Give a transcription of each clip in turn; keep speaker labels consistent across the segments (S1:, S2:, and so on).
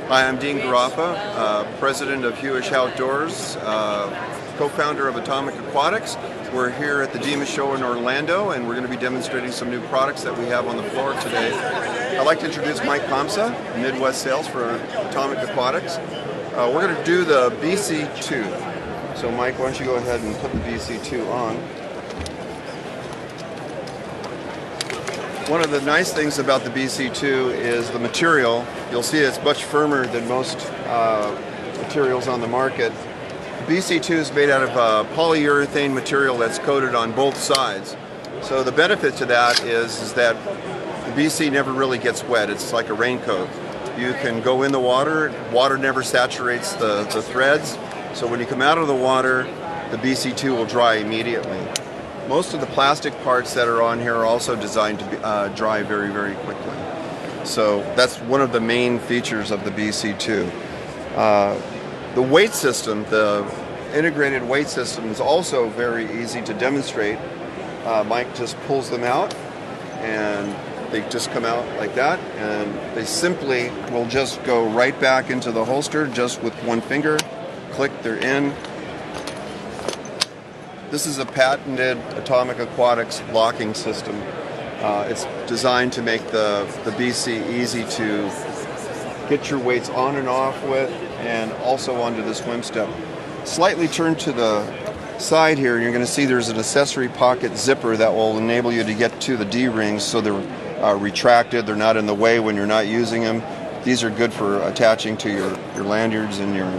S1: Hi, I'm Dean Garraffa, president of Hewish Outdoors, co-founder of Atomic Aquatics. We're here at the DEMA show in Orlando, and we're going to be demonstrating some new products that we have on the floor today. I'd like to introduce Mike Kamsa, Midwest Sales for Atomic Aquatics. We're going to do the BC2. So Mike, why don't you go ahead and put the BC2 on. One of the nice things about the BC2 is the material. You'll see it's much firmer than most materials on the market. The BC2 is made out of polyurethane material that's coated on both sides. So the benefit to that is that the BC never really gets wet. It's like a raincoat. You can go in the water never saturates the threads. So when you come out of the water, the BC2 will dry immediately. Most of the plastic parts that are on here are also designed to dry very, very quickly. So that's one of the main features of the BC2. The weight system, the integrated weight system, is also very easy to demonstrate. Mike just pulls them out and they just come out like that, and they simply will just go right back into the holster just with one finger. Click, they're in. This is a patented Atomic Aquatics locking system. It's designed to make the BC easy to get your weights on and off with, and also onto the swim step. Slightly turned to the side here, and you're going to see there's an accessory pocket zipper that will enable you to get to the D-rings, so they're retracted, they're not in the way when you're not using them. These are good for attaching to your lanyards and your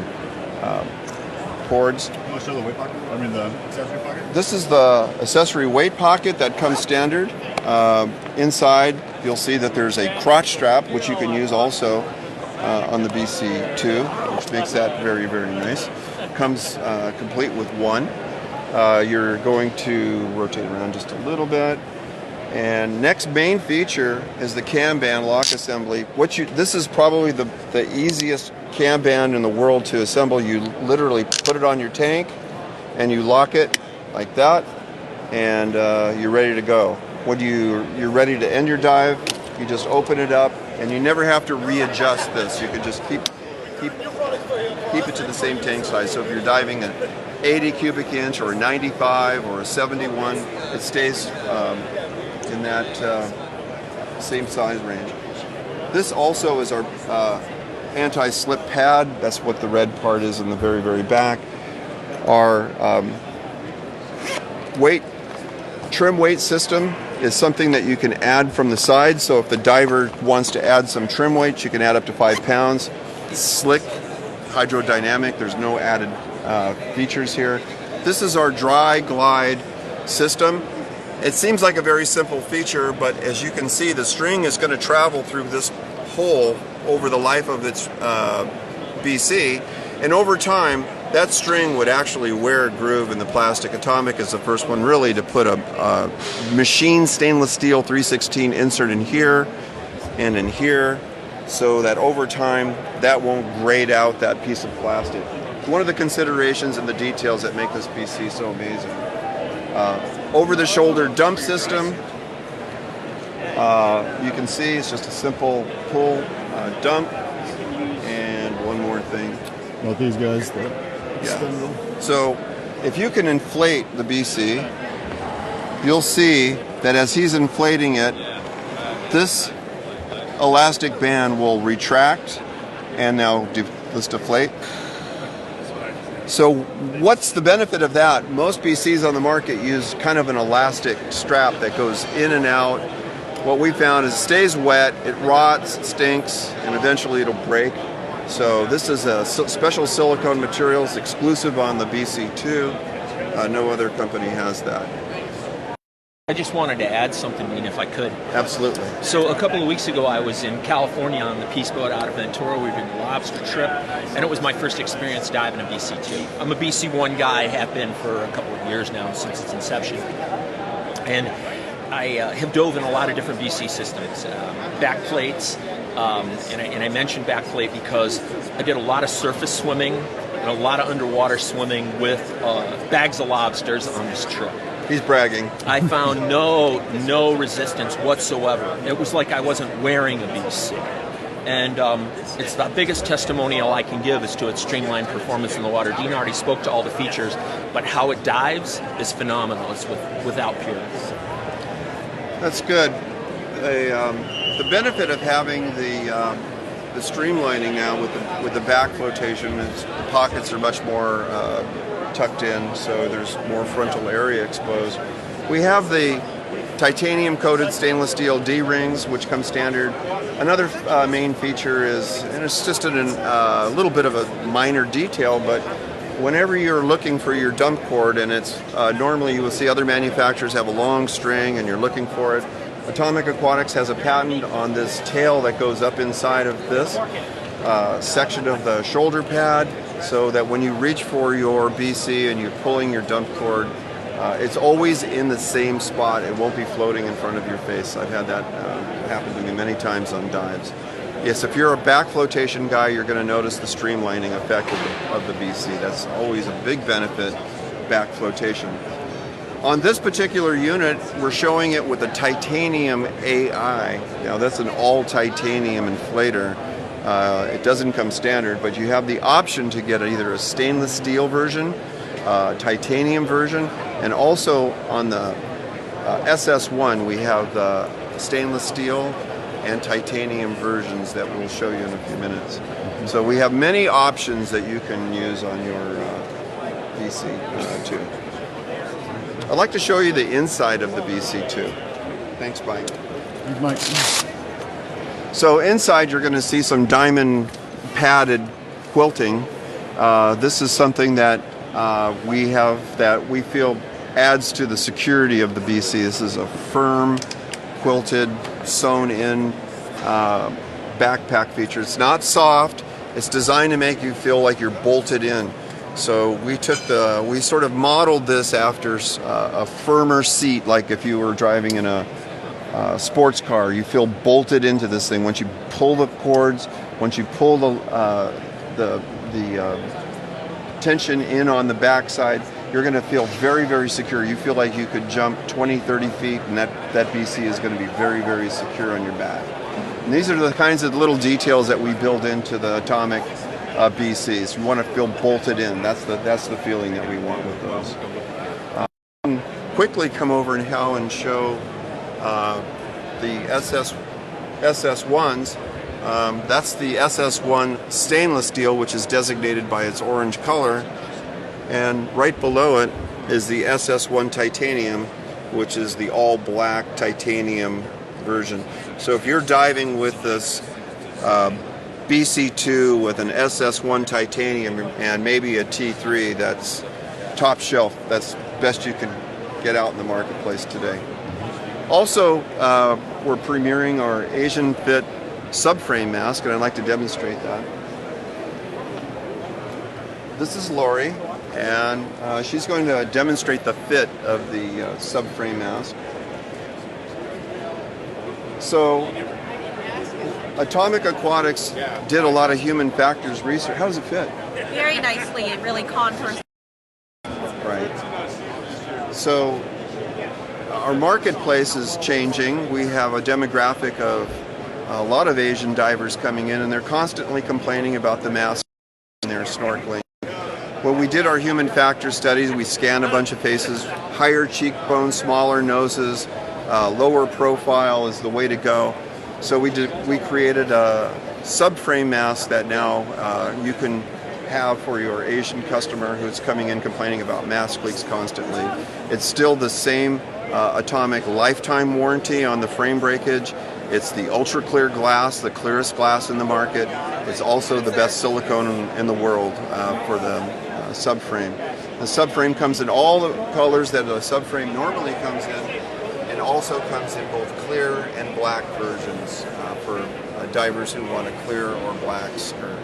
S1: cords.
S2: Want to show the weight pocket? I mean the accessory pocket?
S1: This is the accessory weight pocket that comes standard. Inside you'll see that there's a crotch strap, which you can use also on the BC2, which makes that very, very nice. Comes complete with one. You're going to rotate around just a little bit. And next main feature is the cam band lock assembly. This is probably the easiest cam band in the world to assemble. You literally put it on your tank and you lock it like that, and you're ready to go. When you're ready to end your dive, you just open it up, and you never have to readjust this. You can just keep it to the same tank size. So if you're diving an 80 cubic inch or a 95 or a 71, it stays in that same size range. This also is our anti-slip pad. That's what the red part is in the very, very back. Our trim weight system is something that you can add from the side. So if the diver wants to add some trim weight, you can add up to 5 pounds. It's slick, hydrodynamic. There's no added features here. This is our dry glide system. It seems like a very simple feature, but as you can see, the string is going to travel through this hole over the life of its BC, and over time that string would actually wear a groove in the plastic. Atomic is the first one really to put a machine stainless steel 316 insert in here and in here, so that over time that won't grade out that piece of plastic. One of the considerations and the details that make this BC so amazing. Over-the-shoulder dump system. You can see it's just a simple pull, dump, and one more thing.
S2: Not these guys.
S1: Yeah. So if you can inflate the BC, you'll see that as he's inflating it, this elastic band will retract, and now let's deflate. So what's the benefit of that? Most BCs on the market use kind of an elastic strap that goes in and out. What we found is it stays wet, it rots, it stinks, and eventually it'll break. So this is a special silicone material. It's exclusive on the BC2. No other company has that.
S3: I just wanted to add something, Dean, if I could.
S1: Absolutely.
S3: So a couple of weeks ago, I was in California on the Peace Boat out of Ventura. We were doing a lobster trip, and it was my first experience diving a BC2. I'm a BC1 guy, have been for a couple of years now, since its inception. And I have dove in a lot of different BC systems, back plates, and I mentioned back plate because I did a lot of surface swimming and a lot of underwater swimming with bags of lobsters on this trip.
S1: He's bragging.
S3: I found no resistance whatsoever. It was like I wasn't wearing a BC. And it's the biggest testimonial I can give as to its streamlined performance in the water. Dean already spoke to all the features, but how it dives is phenomenal. It's without peer.
S1: That's good. The benefit of having the streamlining now with the back flotation is the pockets are much more tucked in, so there's more frontal area exposed. We have the titanium coated stainless steel D-rings, which come standard. Another main feature is, and it's just a little bit of a minor detail, but whenever you're looking for your dump cord, and it's normally you will see other manufacturers have a long string and you're looking for it, Atomic Aquatics has a patent on this tail that goes up inside of this section of the shoulder pad, so that when you reach for your BC and you're pulling your dump cord, it's always in the same spot. It won't be floating in front of your face. I've had that happen to me many times on dives. Yes, if you're a back flotation guy, you're going to notice the streamlining effect of the BC. That's always a big benefit, back flotation. On this particular unit, we're showing it with a titanium AI. Now that's an all titanium inflator. It doesn't come standard, but you have the option to get either a stainless steel version, titanium version, and also on the SS1 we have the stainless steel and titanium versions that we'll show you in a few minutes. So we have many options that you can use on your BC2. I'd like to show you the inside of the BC2. Thanks, Mike.
S2: Thanks, Mike.
S1: So inside you're going to see some diamond padded quilting. This is something that we have that we feel adds to the security of the BC. This is a firm, quilted, sewn in backpack feature. It's not soft. It's designed to make you feel like you're bolted in. So we sort of modeled this after a firmer seat, like if you were driving in a sports car. You feel bolted into this thing. Once you pull the cords, once you pull the tension in on the backside, you're going to feel very, very secure. You feel like you could jump 20, 30 feet, and that BC is going to be very, very secure on your back. And these are the kinds of little details that we build into the Atomic BCs. You want to feel bolted in. That's the feeling that we want with those. Quickly come over and show the SS1s. That's the SS1 stainless steel, which is designated by its orange color, and right below it is the SS1 titanium, which is the all black titanium version. So if you're diving with this BC2 with an SS1 titanium and maybe a T3, that's top shelf. That's best you can get out in the marketplace today. Also, we're premiering our Asian Fit Subframe Mask, and I'd like to demonstrate that. This is Lori, and she's going to demonstrate the fit of the Subframe Mask. So, Atomic Aquatics did a lot of human factors research. How does it fit?
S4: Very nicely. It really contours.
S1: Right. So, our marketplace is changing. We have a demographic of a lot of Asian divers coming in, and they're constantly complaining about the mask when they're snorkeling. When we did our human factor studies, we scanned a bunch of faces. Higher cheekbones, smaller noses, lower profile is the way to go. So we created a subframe mask that now you can have for your Asian customer who's coming in complaining about mask leaks constantly. It's still the same Atomic lifetime warranty on the frame breakage. It's the ultra clear glass, the clearest glass in the market. It's also the best silicone in the world for the subframe. The subframe comes in all the colors that a subframe normally comes in, and also comes in both clear and black versions for divers who want a clear or black skirt.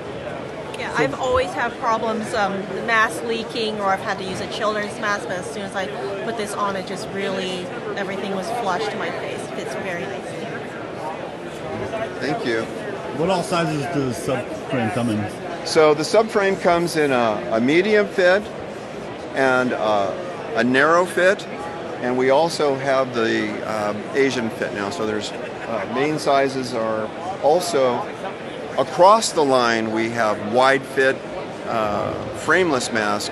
S4: Yeah, I've always had problems, the mask leaking, or I've had to use a children's mask, but as soon as I put this on, it just really, everything was flush to my face. It fits very nicely.
S1: Thank you.
S2: What all sizes does the subframe come in?
S1: So the subframe comes in a medium fit and a narrow fit, and we also have the Asian fit now. So there's main sizes are also across the line, we have wide fit frameless mask,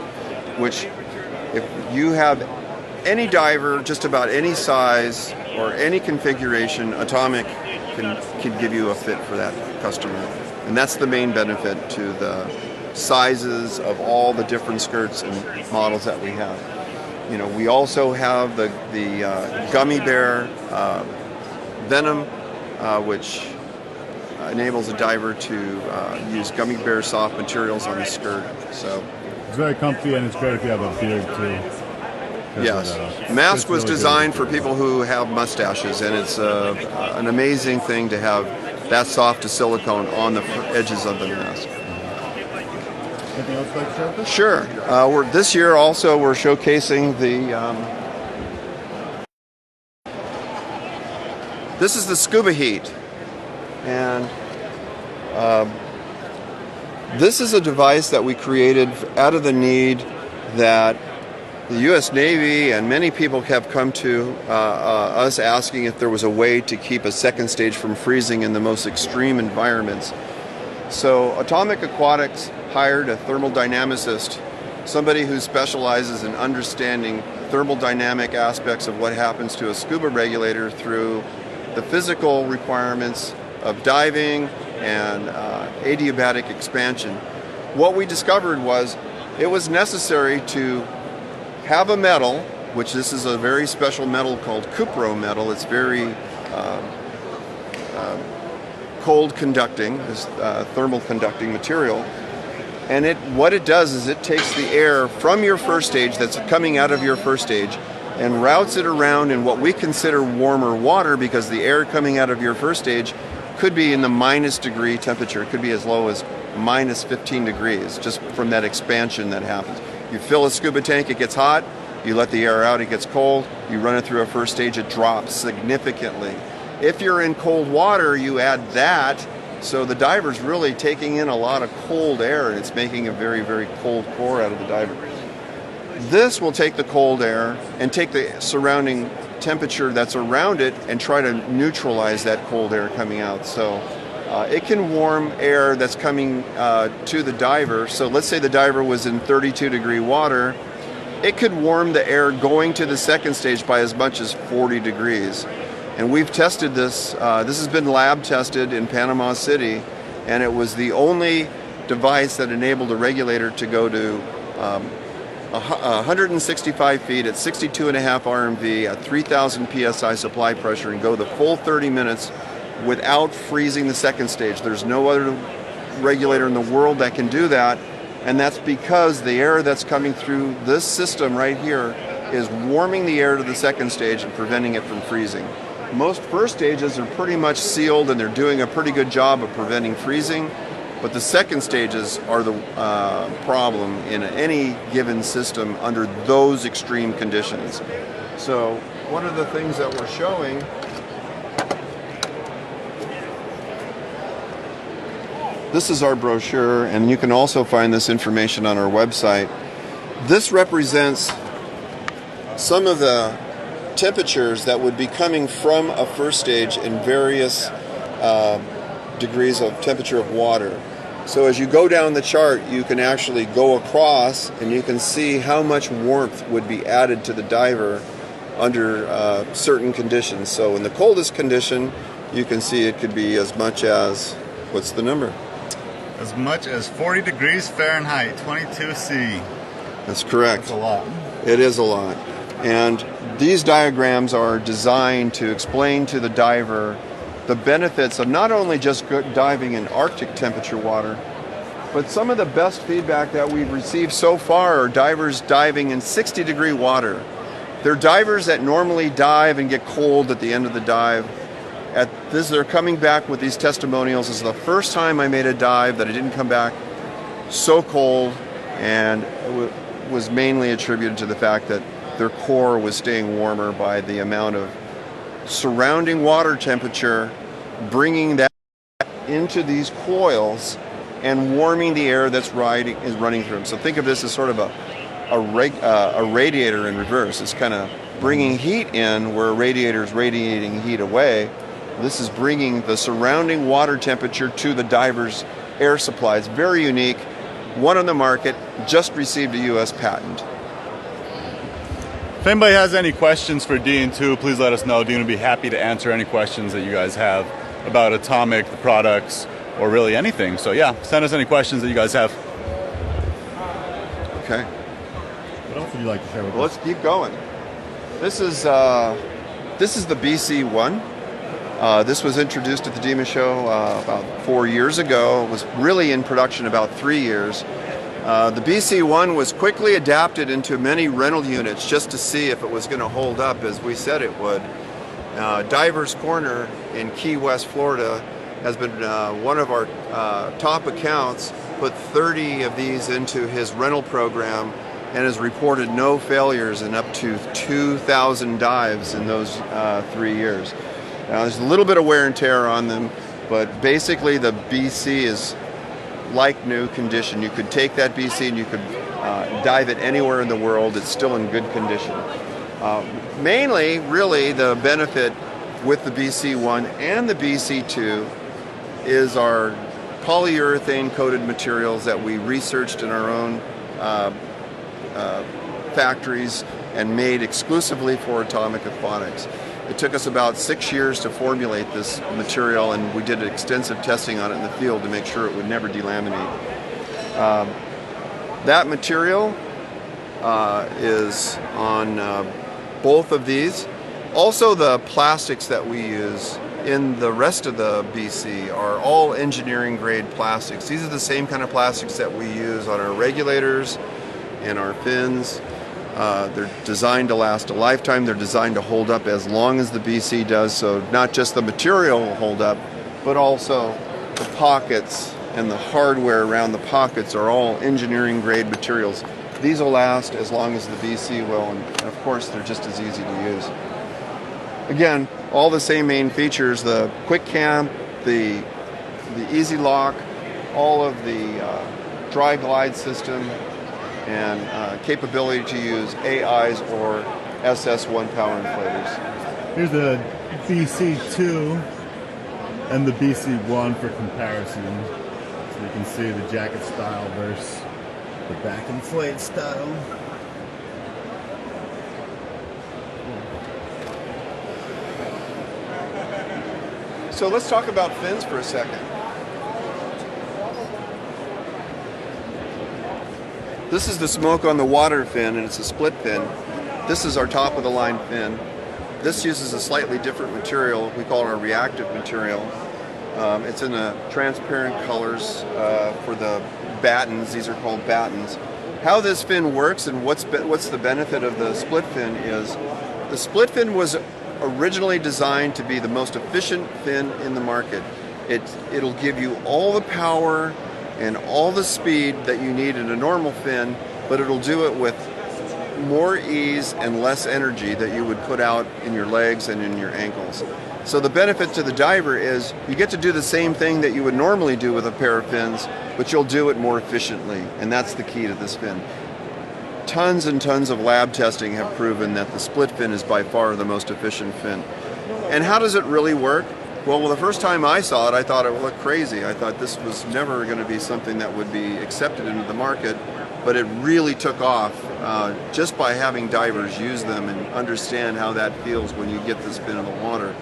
S1: which if you have any diver, just about any size or any configuration, Atomic can give you a fit for that customer. And that's the main benefit to the sizes of all the different skirts and models that we have. You know, we also have the gummy bear venom, which enables a diver to use gummy bear soft materials on the skirt. So
S2: it's very comfy, and it's great if you have a beard too.
S1: Yes, mask was designed for people who have mustaches, and it's an amazing thing to have that soft a silicone on the edges of the mask.
S2: Anything else you'd like to share with us?
S1: Sure. This year also we're showcasing this is the Scuba Heat, and this is a device that we created out of the need that the U.S. Navy and many people have come to us asking if there was a way to keep a second stage from freezing in the most extreme environments. So Atomic Aquatics hired a thermal dynamicist, somebody who specializes in understanding thermodynamic aspects of what happens to a scuba regulator through the physical requirements of diving and adiabatic expansion. What we discovered was it was necessary to have a metal, which this is a very special metal called cupro metal. It's very cold conducting, this thermal conducting material. And what it does is it takes the air from your first stage that's coming out of your first stage and routes it around in what we consider warmer water, because the air coming out of your first stage could be in the -degree temperature. It could be as low as -15 degrees just from that expansion that happens. You fill a scuba tank, it gets hot, you let the air out, it gets cold, you run it through a first stage, it drops significantly. If you're in cold water, you add that, so the diver's really taking in a lot of cold air, and it's making a very, very cold core out of the diver. This will take the cold air and take the surrounding temperature that's around it and try to neutralize that cold air coming out. So it can warm air that's coming to the diver. So let's say the diver was in 32-degree water. It could warm the air going to the second stage by as much as 40 degrees. And we've tested this. This has been lab tested in Panama City, and it was the only device that enabled a regulator to go to 165 feet at 62.5 RMV at 3,000 PSI supply pressure and go the full 30 minutes without freezing the second stage. There's no other regulator in the world that can do that, and that's because the air that's coming through this system right here is warming the air to the second stage and preventing it from freezing. Most first stages are pretty much sealed, and they're doing a pretty good job of preventing freezing, but the second stages are the problem in any given system under those extreme conditions. So one of the things that we're showing this is our brochure, and you can also find this information on our website. This represents some of the temperatures that would be coming from a first stage in various degrees of temperature of water. So as you go down the chart, you can actually go across and you can see how much warmth would be added to the diver under certain conditions. So in the coldest condition, you can see it could be as much as, what's the number?
S2: As much as 40 degrees Fahrenheit, 22 C.
S1: That's correct.
S2: That's a lot.
S1: It is a lot. And these diagrams are designed to explain to the diver the benefits of not only just diving in Arctic temperature water, but some of the best feedback that we've received so far are divers diving in 60-degree water. They're divers that normally dive and get cold at the end of the dive. They're coming back with these testimonials. This is the first time I made a dive that I didn't come back so cold, and it was mainly attributed to the fact that their core was staying warmer by the amount of surrounding water temperature, bringing that into these coils and warming the air that's running through them. So think of this as sort of a radiator in reverse. It's kind of bringing heat in where a radiator is radiating heat away, This is bringing the surrounding water temperature to the diver's air supply. It's very unique, one on the market, just received a U.S. patent.
S2: If anybody has any questions for Dean too, please let us know. Dean would be happy to answer any questions that you guys have about Atomic, the products, or really anything. So yeah, send us any questions that you guys have.
S1: Okay.
S2: What else would you like to share with us?
S1: Let's keep going. This is the BC1. This was introduced at the DEMA show about 4 years ago. It was really in production about 3 years. The BC1 was quickly adapted into many rental units just to see if it was going to hold up as we said it would. Divers Corner in Key West, Florida has been one of our top accounts, put 30 of these into his rental program and has reported no failures in up to 2,000 dives in those 3 years. Now there's a little bit of wear and tear on them, but basically the BC is like new condition. You could take that BC and you could dive it anywhere in the world. It's still in good condition. Mainly, really, the benefit with the BC1 and the BC2 is our polyurethane coated materials that we researched in our own factories and made exclusively for Atomic Aquatics. It took us about 6 years to formulate this material, and we did extensive testing on it in the field to make sure it would never delaminate. That material is on both of these. Also, the plastics that we use in the rest of the BC are all engineering grade plastics. These are the same kind of plastics that we use on our regulators and our fins. They're designed to last a lifetime. They're designed to hold up as long as the BC does, so not just the material will hold up, but also the pockets and the hardware around the pockets are all engineering grade materials. These will last as long as the BC will, and of course they're just as easy to use. Again, all the same main features, the quick cam, the easy lock, all of the dry glide system, and capability to use AIs or SS1 power inflators.
S2: Here's the BC2 and the BC1 for comparison. So you can see the jacket style versus the back inflate style.
S1: So let's talk about fins for a second. This is the smoke on the water fin, and it's a split fin. This is our top of the line fin. This uses a slightly different material. We call it our reactive material. It's in a transparent colors for the battens. These are called battens. How this fin works and what's the benefit of the split fin is the split fin was originally designed to be the most efficient fin in the market. It'll give you all the power and all the speed that you need in a normal fin, but it'll do it with more ease and less energy that you would put out in your legs and in your ankles. So the benefit to the diver is you get to do the same thing that you would normally do with a pair of fins, but you'll do it more efficiently, and that's the key to this fin. Tons and tons of lab testing have proven that the split fin is by far the most efficient fin. And how does it really work? Well, the first time I saw it, I thought it looked crazy. I thought this was never going to be something that would be accepted into the market, but it really took off just by having divers use them and understand how that feels when you get this fin in the water.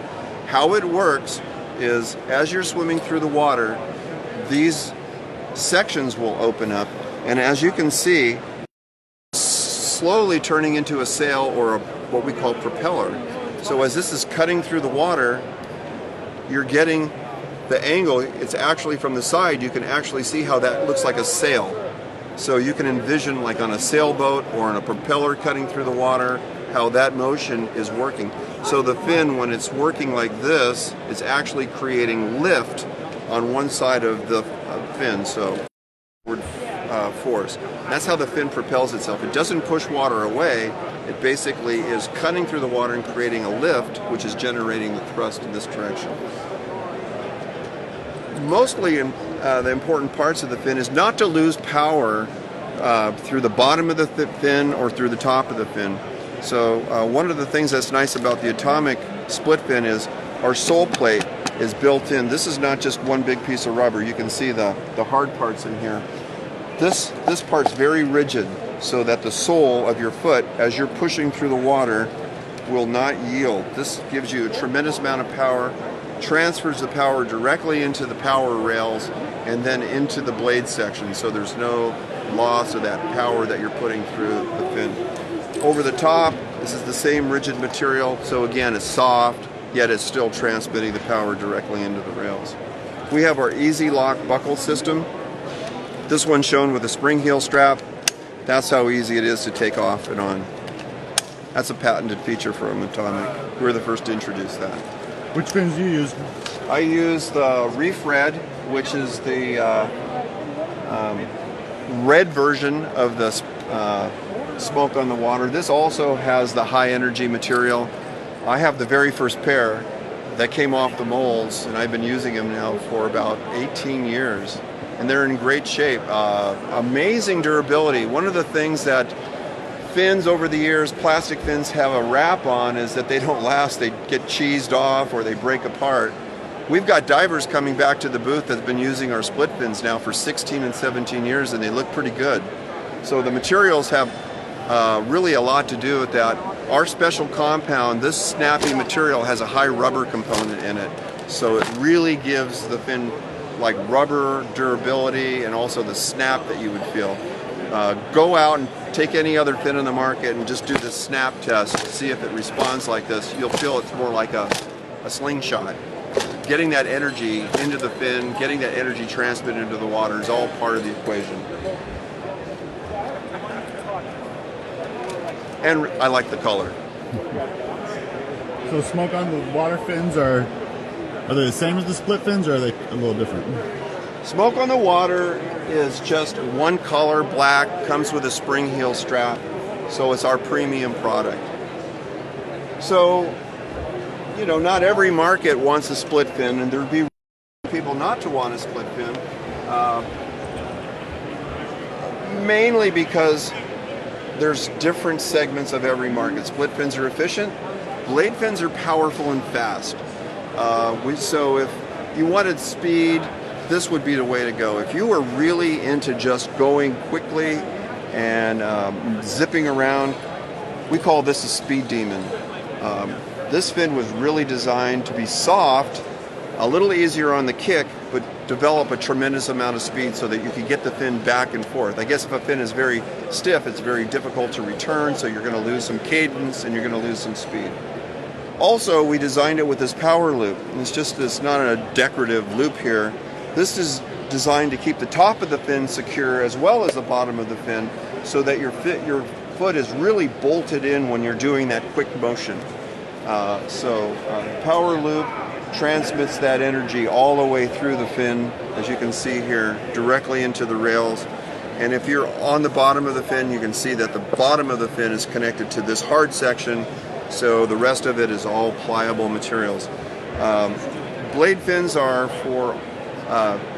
S1: How it works is as you're swimming through the water, these sections will open up, and as you can see, slowly turning into a sail or what we call propeller. So as this is cutting through the water, you're getting the angle. It's actually from the side. You can actually see how that looks like a sail. So you can envision, like on a sailboat or on a propeller cutting through the water, how that motion is working. So the fin, when it's working like this, it's actually creating lift on one side of the fin. So force. That's how the fin propels itself. It doesn't push water away. It basically is cutting through the water and creating a lift, which is generating the thrust in this direction. Mostly the important parts of the fin is not to lose power through the bottom of the fin or through the top of the fin. So one of the things that's nice about the Atomic split fin is our sole plate is built in. This is not just one big piece of rubber. You can see the hard parts in here. This part's very rigid so that the sole of your foot, as you're pushing through the water, will not yield. This gives you a tremendous amount of power, transfers the power directly into the power rails and then into the blade section, so there's no loss of that power that you're putting through the fin. Over the top, this is the same rigid material, so again, it's soft, yet it's still transmitting the power directly into the rails. We have our Easy Lock buckle system. This one's shown with a spring heel strap. That's how easy it is to take off and on. That's a patented feature from Atomic. We were the first to introduce that.
S2: Which fins do you use?
S1: I use the Reef Red, which is the red version of the smoke on the water. This also has the high energy material. I have the very first pair that came off the molds, and I've been using them now for about 18 years. And they're in great shape. Amazing durability. One of the things that fins over the years, plastic fins, have a rap on is that they don't last. They get cheesed off or they break apart. We've got divers coming back to the booth that's been using our split fins now for 16 and 17 years, and they look pretty good. So the materials have really a lot to do with that. Our special compound, this snappy material, has a high rubber component in it. So it really gives the fin like rubber durability and also the snap that you would feel. Go out and take any other fin in the market and just do the snap test to see if it responds like this. You'll feel it's more like a slingshot. Getting that energy into the fin, getting that energy transmitted into the water is all part of the equation. And I like the color.
S2: So smoke on the water fins are they the same as the split fins, or are they a little different?
S1: Smoke on the water is just one color, black, comes with a spring heel strap, so it's our premium product. So, you know, not every market wants a split fin, and there'd be people not to want a split fin, mainly because there's different segments of every market. Split fins are efficient, blade fins are powerful and fast. So if you wanted speed, this would be the way to go. If you were really into just going quickly and zipping around, we call this a speed demon. This fin was really designed to be soft, a little easier on the kick, but develop a tremendous amount of speed so that you can get the fin back and forth. I guess if a fin is very stiff, it's very difficult to return, so you're going to lose some cadence and you're going to lose some speed. Also, we designed it with this power loop. It's not a decorative loop here. This is designed to keep the top of the fin secure as well as the bottom of the fin, so that your foot is really bolted in when you're doing that quick motion. Power loop transmits that energy all the way through the fin, as you can see here, directly into the rails. And if you're on the bottom of the fin, you can see that the bottom of the fin is connected to this hard section, so the rest of it is all pliable materials. Blade fins are for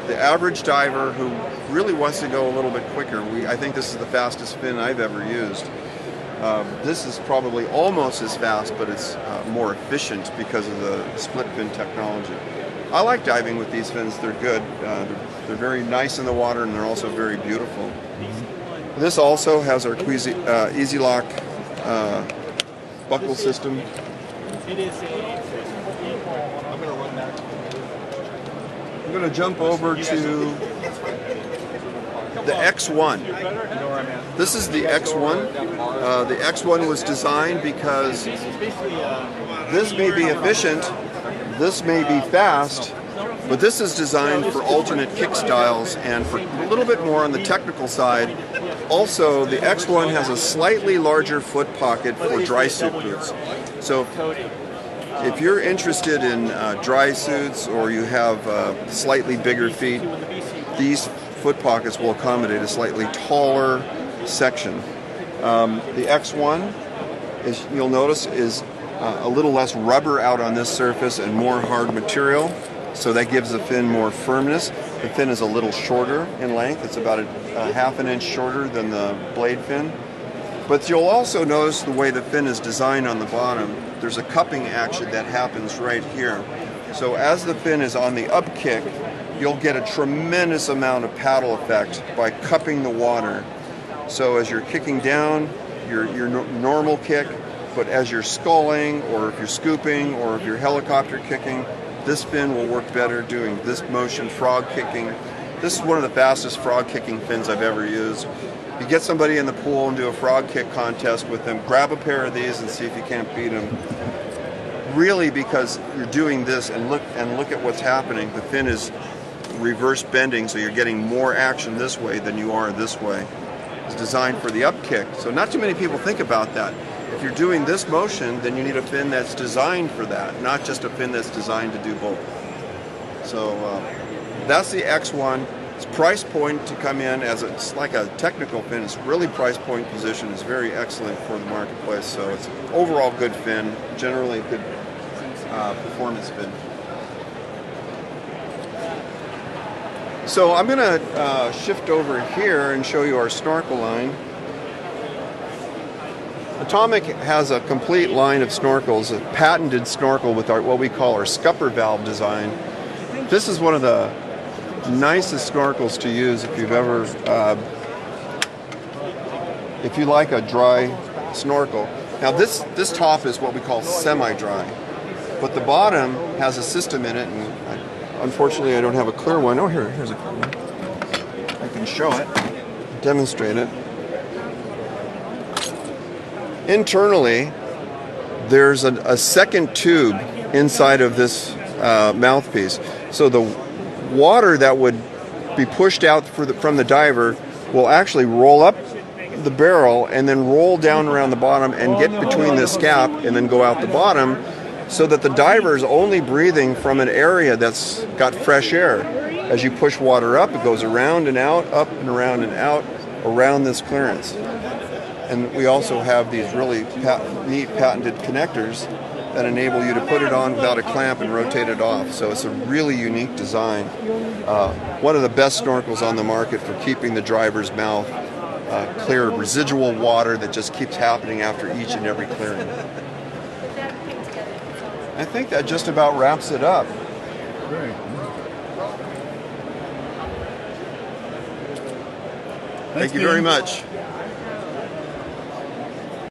S1: the average diver who really wants to go a little bit quicker. I think this is the fastest fin I've ever used. This is probably almost as fast, but it's more efficient because of the split fin technology. I like diving with these fins. They're good. They're very nice in the water, and they're also very beautiful. This also has our Easy Lock buckle system. I'm going to jump over to the X1. This is the X1. The X1 was designed because this may be efficient, this may be fast, but this is designed for alternate kick styles and for a little bit more on the technical side. Also, the X1 has a slightly larger foot pocket for dry suit boots. So if you're interested in dry suits or you have slightly bigger feet, these foot pockets will accommodate a slightly taller section. The X1, you'll notice, is a little less rubber out on this surface and more hard material, so that gives the fin more firmness. The fin is a little shorter in length. It's about a half an inch shorter than the blade fin. But you'll also notice the way the fin is designed on the bottom. There's a cupping action that happens right here. So as the fin is on the up kick, you'll get a tremendous amount of paddle effect by cupping the water. So as you're kicking down, your normal kick, but as you're sculling, or if you're scooping, or if you're helicopter kicking, this fin will work better doing this motion, frog kicking. This is one of the fastest frog kicking fins I've ever used. You get somebody in the pool and do a frog kick contest with them, grab a pair of these and see if you can't beat them. Really, because you're doing this and look at what's happening. The fin is reverse bending, so you're getting more action this way than you are this way. It's designed for the up kick, so not too many people think about that. If you're doing this motion, then you need a fin that's designed for that, not just a fin that's designed to do both. So that's the X1. Its price point to come in as it's like a technical fin. It's really price point position is very excellent for the marketplace. So it's overall good fin, generally good performance fin. So I'm going to shift over here and show you our snorkel line. Atomic has a complete line of snorkels, a patented snorkel with what we call our scupper valve design. This is one of the nicest snorkels to use if you've ever, if you like a dry snorkel. Now this top is what we call semi-dry, but the bottom has a system in it, and unfortunately I don't have a clear one. Oh, here's a clear one. I can show it, demonstrate it. Internally, there's a second tube inside of this mouthpiece. So the water that would be pushed out from the diver will actually roll up the barrel and then roll down around the bottom and get between this gap and then go out the bottom, so that the diver is only breathing from an area that's got fresh air. As you push water up, it goes around and out, up and out, around this clearance. And we also have these really neat patented connectors that enable you to put it on without a clamp and rotate it off. So it's a really unique design. One of the best snorkels on the market for keeping the driver's mouth clear of residual water that just keeps happening after each and every clearing. I think that just about wraps it up. Thank you very much.